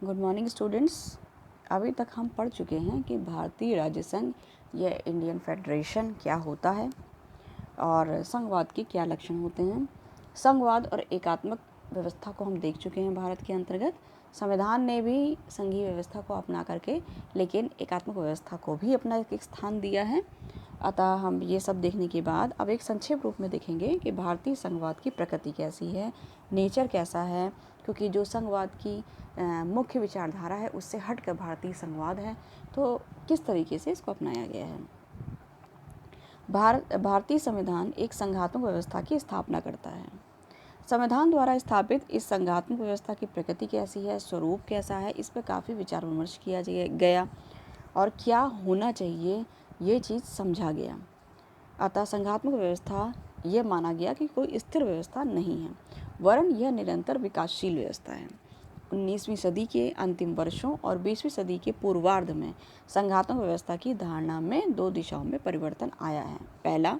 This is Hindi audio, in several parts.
Good morning students. अभी तक हम पढ़ चुके हैं कि भारतीय राज्य संघ या इंडियन फेडरेशन क्या होता है और संघवाद के क्या लक्षण होते हैं। संघवाद और एकात्मक व्यवस्था को हम देख चुके हैं भारत के अंतर्गत। संविधान ने भी संघीय व्यवस्था को अपना करके लेकिन एकात्मक व्यवस्था को भी अपना एक स्थान दिया है। अतः हम ये सब देखने के बाद अब एक संक्षेप रूप में देखेंगे कि भारतीय संघवाद की प्रकृति कैसी है, नेचर कैसा है, क्योंकि जो संघवाद की मुख्य विचारधारा है उससे हटकर भारतीय संघवाद है, तो किस तरीके से इसको अपनाया गया है। भारतीय संविधान एक संघात्मक व्यवस्था की स्थापना करता है। संविधान द्वारा स्थापित इस संघात्मक व्यवस्था की प्रकृति कैसी है, स्वरूप कैसा है, इस पर काफ़ी विचार विमर्श किया गया और क्या होना चाहिए ये चीज़ समझा गया। अतः संघात्मक व्यवस्था ये माना गया कि कोई स्थिर व्यवस्था नहीं है, वरन यह निरंतर विकासशील व्यवस्था है। 19वीं सदी के अंतिम वर्षों और 20वीं सदी के पूर्वार्ध में संघात्मक व्यवस्था की धारणा में दो दिशाओं में परिवर्तन आया है। पहला,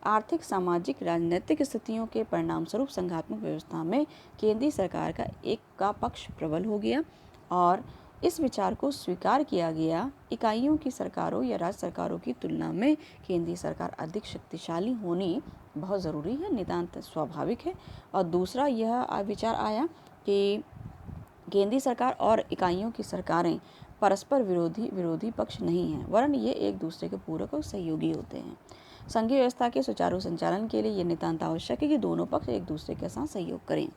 आर्थिक, सामाजिक, राजनीतिक स्थितियों के परिणाम स्वरूप संघात्मक व्यवस्था में केंद्रीय सरकार का एक का पक्ष प्रबल हो गया और इस विचार को स्वीकार किया गया इकाइयों की सरकारों या राज्य सरकारों की तुलना में केंद्रीय सरकार अधिक शक्तिशाली होनी बहुत ज़रूरी है, नितांत स्वाभाविक है। और दूसरा यह विचार आया कि केंद्रीय सरकार और इकाइयों की सरकारें परस्पर विरोधी पक्ष नहीं हैं, वरन ये एक दूसरे के पूरक और सहयोगी होते हैं। संघीय व्यवस्था के सुचारू संचालन के लिए यह नितांत आवश्यक है कि दोनों पक्ष एक दूसरे के साथ सहयोग करें।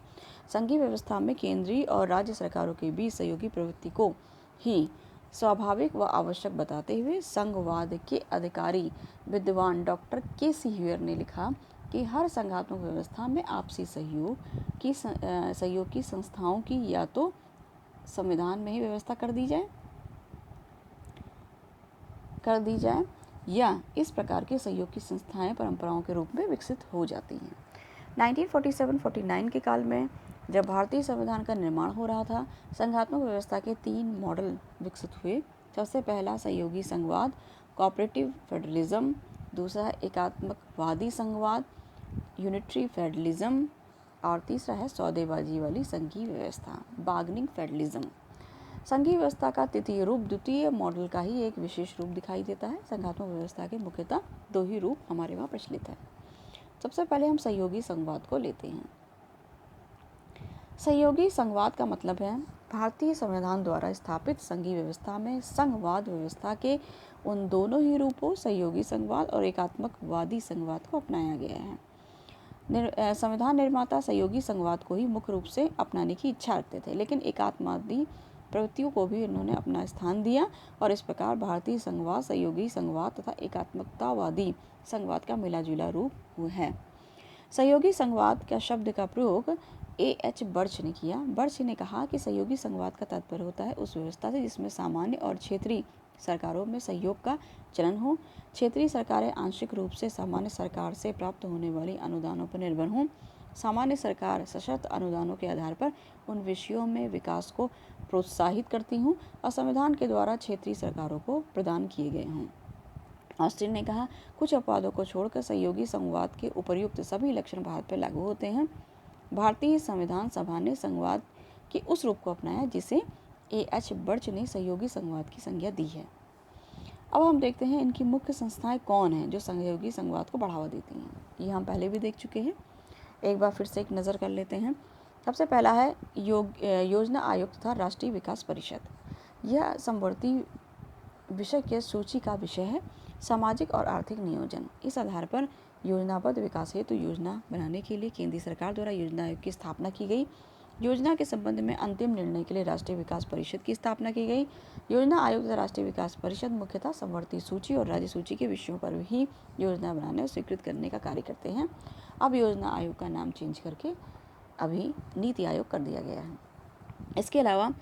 संघीय व्यवस्था में केंद्रीय और राज्य सरकारों के बीच सहयोगी प्रवृत्ति को ही स्वाभाविक व आवश्यक बताते हुए संघवाद के अधिकारी विद्वान डॉक्टर के.सी. ह्यूयर ने लिखा कि हर संघात्मक व्यवस्था में आपसी सहयोग की संस्थाओं की या तो संविधान में ही व्यवस्था कर दी जाए या इस प्रकार के सहयोग की संस्थाएं परंपराओं के रूप में विकसित हो जाती हैं। 1947-49 के काल में जब भारतीय संविधान का निर्माण हो रहा था, संघात्मक व्यवस्था के 3 मॉडल विकसित हुए। सबसे पहला सहयोगी संघवाद, कोऑपरेटिव फेडरलिज्म, दूसरा एकात्मकवादी संघवाद, यूनिटरी फेडरलिज्म, और तीसरा है सौदेबाजी वाली संघीय व्यवस्था, बार्गेनिंग फेडरलिज्म। संघीय व्यवस्था का तृतीय रूप द्वितीय मॉडल का ही एक विशेष रूप दिखाई देता है। संघात्मक व्यवस्था के मुख्यतः 2 ही रूप हमारे वहाँ प्रचलित है। सबसे पहले हम सहयोगी संघवाद को लेते हैं। सहयोगी संघवाद का मतलब है भारतीय संविधान द्वारा स्थापित संघीय व्यवस्था में संघवाद व्यवस्था के उन दोनों ही रूपों सहयोगी संघवाद और एकात्मकवादी संघवाद को अपनाया गया है। संविधान निर्माता सहयोगी संघवाद को ही मुख्य रूप से अपनाने की इच्छा रखते थे, लेकिन एकात्मवादी प्रवृत्तियों को भी इन्होंने अपना स्थान दिया और इस प्रकार भारतीय संघवाद सहयोगी संघवाद तथा एकात्मकतावादी संघवाद का मिला-जुला रूप है। सहयोगी संघवाद का शब्द का प्रयोग A.H. बर्च ने किया। बर्च ने कहा कि सहयोगी संघवाद का तात्पर्य होता है उस व्यवस्था से जिसमें सामान्य और क्षेत्रीय सरकारों में सहयोग का चलन हो। क्षेत्रीय सरकारें आंशिक रूप से सामान्य सरकार से प्राप्त होने वाली अनुदानों पर निर्भर हों। सामान्य सरकार सशर्त अनुदानों के आधार पर उन विषयों में विकास को प्रोत्साहित करती हूँ और संविधान के द्वारा क्षेत्रीय सरकारों को प्रदान किए गए हों। ऑस्टिन ने कहा, कुछ अपवादों को छोड़कर सहयोगी संघवाद के उपर्युक्त सभी लक्षण भारत पर लागू होते हैं। भारतीय संविधान सभा ने संघवाद के उस रूप को अपनाया जिसे A.H. बर्च ने सहयोगी संघवाद की संज्ञा दी है। अब हम देखते हैं इनकी मुख्य संस्थाएं कौन हैं जो सहयोगी संघवाद को बढ़ावा देती हैं। ये हम पहले भी देख चुके हैं, एक बार फिर से एक नज़र कर लेते हैं। सबसे पहला है योजना आयोग तथा राष्ट्रीय विकास परिषद। यह समवर्ती विषय के सूची का विषय है, सामाजिक और आर्थिक नियोजन। इस आधार पर योजनाबद्ध विकास हेतु योजना बनाने के लिए केंद्रीय सरकार द्वारा योजना आयोग की स्थापना की गई। योजना के संबंध में अंतिम निर्णय के लिए राष्ट्रीय विकास परिषद की स्थापना की गई। योजना आयोग तथा राष्ट्रीय विकास परिषद मुख्यतः समवर्ती सूची और राज्य सूची के विषयों पर ही योजना बनाने और स्वीकृत करने का कार्य करते हैं। अब योजना आयोग का नाम चेंज करके अभी नीति आयोग कर दिया गया है। इसके अलावा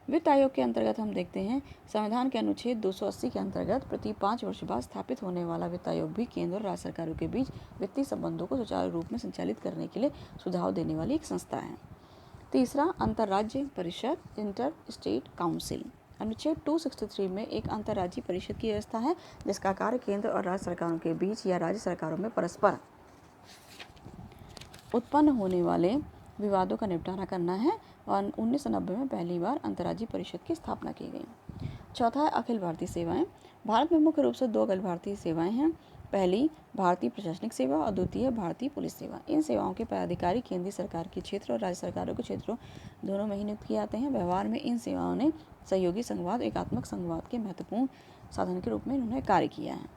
वित्त आयोग के अंतर्गत हम देखते हैं संविधान के अनुच्छेद 280 के अंतर्गत प्रति 5 वर्ष बाद स्थापित होने वाला वित्त आयोग भी केंद्र और राज्य सरकारों के बीच वित्तीय संबंधों को सुचारू रूप में संचालित करने के लिए सुझाव देने वाली एक संस्था है। तीसरा, अंतर्राज्य परिषद, इंटर स्टेट काउंसिल। अनुच्छेद 263 में एक अंतर्राज्यीय परिषद की व्यवस्था है जिसका कार्य केंद्र और राज्य सरकारों के बीच या राज्य सरकारों में परस्पर उत्पन्न होने वाले विवादों का निपटारा करना है। और 1990 में पहली बार अंतर्राज्यीय परिषद की स्थापना की गई। चौथा है अखिल भारतीय सेवाएं। भारत में मुख्य रूप से 2 अखिल भारतीय सेवाएं हैं। पहली भारतीय प्रशासनिक सेवा और द्वितीय भारतीय पुलिस सेवा। इन सेवाओं के पदाधिकारी केंद्रीय सरकार के क्षेत्र और राज्य सरकारों के क्षेत्रों दोनों में ही नियुक्त किए जाते हैं। व्यवहार में इन सेवाओं ने सहयोगी संघवाद, एकात्मक संघवाद के महत्वपूर्ण साधन के रूप में इन्होंने कार्य किया है।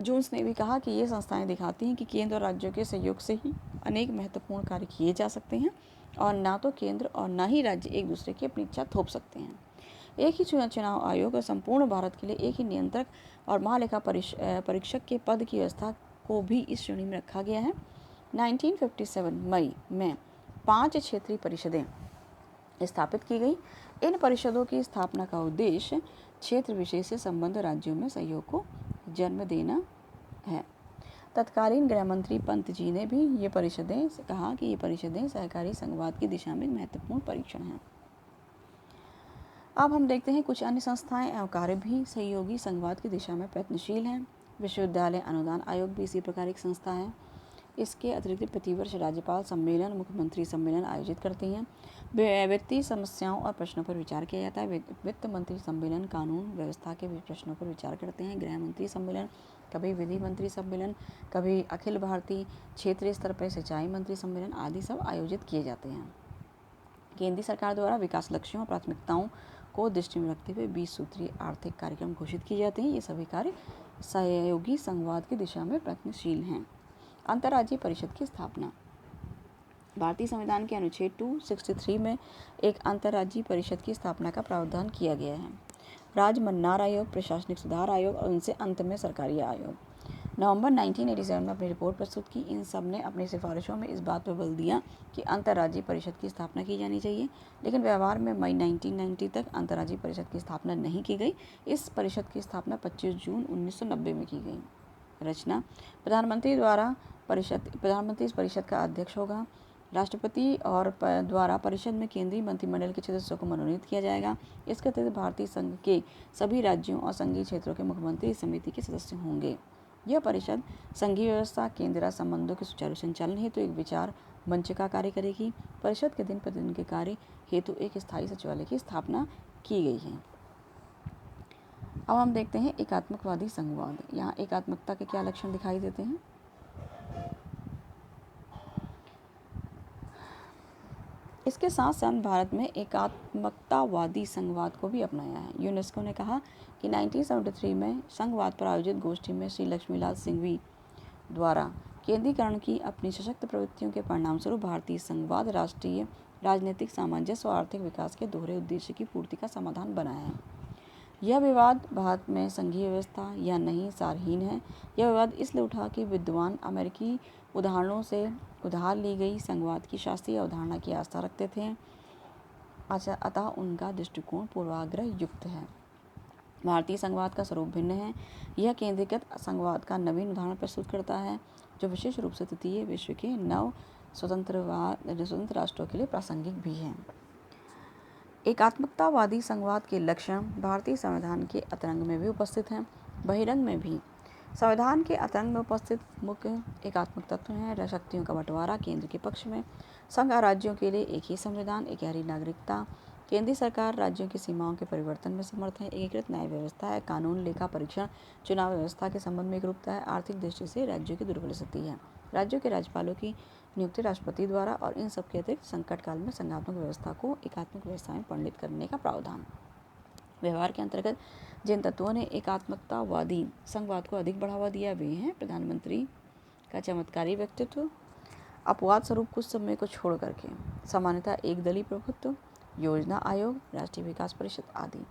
जोन्स ने भी कहा कि ये संस्थाएं दिखाती हैं कि केंद्र और राज्यों के सहयोग से ही अनेक महत्वपूर्ण कार्य किए जा सकते हैं और ना तो केंद्र और ना ही राज्य एक दूसरे की अपनी इच्छा थोप सकते हैं। एक ही चुनाव आयोग और संपूर्ण भारत के लिए एक ही नियंत्रक और महालेखा परीक्षक के पद की व्यवस्था को भी इस श्रेणी में रखा गया है। 1957 मई में 5 क्षेत्रीय परिषदें स्थापित की गई। इन परिषदों की स्थापना का उद्देश्य क्षेत्र विशेष से संबद्ध राज्यों में सहयोग को जन्म देना है। तत्कालीन गृह मंत्री पंत जी ने भी ये परिषदें कहा कि ये परिषदें सहकारी संघवाद की दिशा में महत्वपूर्ण परीक्षण हैं। अब हम देखते हैं कुछ अन्य संस्थाएं एवं कार्य भी सहयोगी संघवाद की दिशा में प्रयत्नशील हैं। विश्वविद्यालय अनुदान आयोग भी इसी प्रकार एक संस्था है। इसके अतिरिक्त प्रतिवर्ष राज्यपाल सम्मेलन, मुख्यमंत्री सम्मेलन आयोजित करती हैं। वित्तीय समस्याओं और प्रश्नों पर विचार किया जाता है। वित्त मंत्री सम्मेलन कानून व्यवस्था के प्रश्नों पर विचार करते हैं। गृह मंत्री सम्मेलन, कभी विधि मंत्री सम्मेलन, कभी अखिल भारतीय क्षेत्रीय स्तर पर सिंचाई मंत्री सम्मेलन आदि सब आयोजित किए जाते हैं। केंद्रीय सरकार द्वारा विकास लक्ष्यों और प्राथमिकताओं को दृष्टि में रखते हुए 20 सूत्रीय आर्थिक कार्यक्रम घोषित किए जाते हैं। ये सभी कार्य सहयोगी संघवाद की दिशा में प्रयत्नशील हैं। अंतर्राज्यीय परिषद की स्थापना। भारतीय संविधान के अनुच्छेद 263 में एक अंतर्राज्यीय परिषद की स्थापना का प्रावधान किया गया है। राज्य मन्नार आयोग, प्रशासनिक सुधार आयोग और उनसे अंत में सरकारी आयोग। नवंबर 1987 में अपनी रिपोर्ट प्रस्तुत की। इन सब ने अपनी सिफारिशों में इस बात पर बल दिया कि अंतर्राज्यीय परिषद की स्थापना की जानी चाहिए, लेकिन व्यवहार में मई 1990 तक अंतर्राज्यीय परिषद की स्थापना नहीं की गई। इस परिषद की स्थापना 25 जून 1990 में की गई। रचना। प्रधानमंत्री इस परिषद का अध्यक्ष होगा। राष्ट्रपति और द्वारा परिषद में केंद्रीय मंत्रिमंडल के सदस्यों को मनोनीत किया जाएगा। इसके अतिरिक्त भारतीय संघ के सभी राज्यों और संघीय क्षेत्रों के मुख्यमंत्री इस समिति के सदस्य होंगे। यह परिषद संघीय व्यवस्था, केंद्र राज्य संबंधों के सुचारू संचालन हेतु एक विचार मंच का कार्य करेगी। परिषद के दिन प्रतिदिन के कार्य हेतु एक स्थायी सचिवालय की स्थापना की गई है। अब हम देखते हैं एकात्मकवादी संघवाद। यहाँ एकात्मकता के क्या लक्षण दिखाई देते हैं। इसके साथ साथ भारत में एकात्मकतावादी संघवाद को भी अपनाया है। यूनेस्को ने कहा कि 1973 में संघवाद पर आयोजित गोष्ठी में श्री लक्ष्मीलाल सिंघवी द्वारा केंद्रीकरण की अपनी सशक्त प्रवृत्तियों के परिणामस्वरूप भारतीय संघवाद राष्ट्रीय राजनीतिक सामंजस्य और आर्थिक विकास के दोहरे उद्देश्य की पूर्ति का समाधान बनाया है। यह विवाद भारत में संघीय व्यवस्था या नहीं सारहीन है। यह विवाद इसलिए उठा कि विद्वान अमेरिकी उदाहरणों से उधार ली गई संघवाद की शास्त्रीय अवधारणा की आस्था रखते थे। अतः उनका दृष्टिकोण पूर्वाग्रह युक्त है। भारतीय संघवाद का स्वरूप भिन्न है। यह केंद्रीकृत संघवाद का नवीन उदाहरण प्रस्तुत करता है, जो विशेष रूप से तृतीय विश्व के नव स्वतंत्र राष्ट्रों के लिए प्रासंगिक भी है। एकात्मकतावादी संघवाद के लक्षण भारतीय संविधान के अंतरंग में भी उपस्थित हैं, बहिरंग में भी। संविधान के अंतरंग में उपस्थित मुख्य एकात्मक तत्व हैं शक्तियों का बंटवारा केंद्र के पक्ष में, संघ राज्यों के लिए एक ही संविधान, एक गहरी नागरिकता, केंद्रीय सरकार राज्यों की सीमाओं के परिवर्तन में समर्थ है, एकीकृत न्याय व्यवस्था है, कानून लेखा परीक्षण चुनाव व्यवस्था के संबंध में एकरूपता है, आर्थिक दृष्टि से राज्यों की दुर्बल स्थिति है, राज्यों के राज्यपालों की नियुक्ति राष्ट्रपति द्वारा और इन सबके अतिरिक्त संकट काल में संघात्मक व्यवस्था को एकात्मक व्यवस्था में परिणत करने का प्रावधान। व्यवहार के अंतर्गत जिन तत्वों ने एकात्मकतावादी संघवाद को अधिक बढ़ावा दिया वे हैं प्रधानमंत्री का चमत्कारी व्यक्तित्व, अपवाद स्वरूप कुछ समय को छोड़ करके सामान्यतः एक दलीय प्रभुत्व, योजना आयोग, राष्ट्रीय विकास परिषद आदि।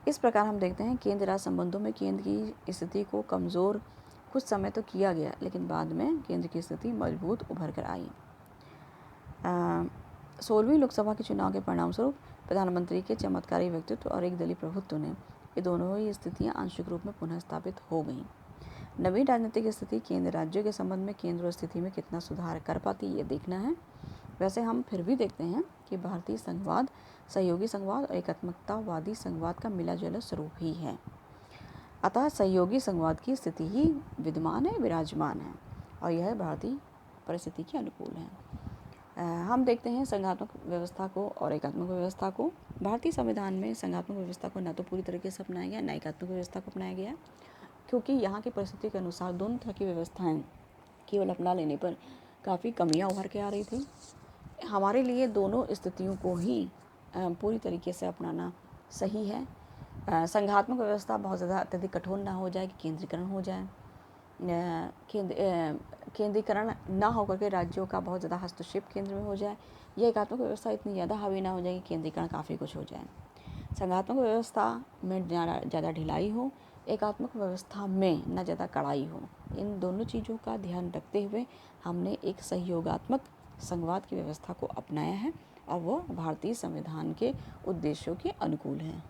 इस प्रकार हम देखते हैं केंद्र राज्य संबंधों में केंद्र की स्थिति को कमज़ोर कुछ समय तो किया गया, लेकिन बाद में केंद्र की स्थिति मजबूत उभर कर आई। 16वीं लोकसभा के चुनाव के परिणाम स्वरूप प्रधानमंत्री के चमत्कारी व्यक्तित्व और एक दलीय प्रभुत्व ने ये दोनों ही स्थितियां आंशिक रूप में पुनः स्थापित हो गईं। नवीन राजनीतिक स्थिति केंद्र राज्यों के संबंध में केंद्र और स्थिति में कितना सुधार कर पाती ये देखना है। वैसे हम फिर भी देखते हैं कि भारतीय संघवाद सहयोगी संघवाद और एकात्मकतावादी संघवाद का मिला जुला स्वरूप ही है। अतः सहयोगी संघवाद की स्थिति ही विद्यमान है, विराजमान है और यह भारतीय परिस्थिति के अनुकूल है। हम देखते हैं संघात्मक व्यवस्था को और एकात्मक व्यवस्था को। भारतीय संविधान में संघात्मक व्यवस्था को न तो पूरी तरीके से अपनाया गया, न एकात्मक व्यवस्था को अपनाया गया, क्योंकि यहाँ की परिस्थिति के अनुसार दोनों तरह की व्यवस्थाएं केवल अपना लेने पर काफ़ी कमियां उभर के आ रही थी। हमारे लिए दोनों स्थितियों को ही पूरी तरीके से अपनाना सही है। संघात्मक व्यवस्था बहुत ज़्यादा अत्यधिक कठोर ना हो जाए कि केंद्रीकरण हो जाए, केंद्रीकरण ना होकर के राज्यों का बहुत ज़्यादा हस्तक्षेप केंद्र में हो जाए। यह एकात्मक व्यवस्था इतनी ज़्यादा हावी ना हो जाए कि केंद्रीकरण काफ़ी कुछ हो जाए। संघात्मक व्यवस्था में ज़्यादा ढिलाई हो, एकात्मक व्यवस्था में न ज़्यादा कड़ाई हो। इन दोनों चीज़ों का ध्यान रखते हुए हमने एक सहयोगात्मक संघवाद की व्यवस्था को अपनाया है और वो भारतीय संविधान के उद्देश्यों के अनुकूल है।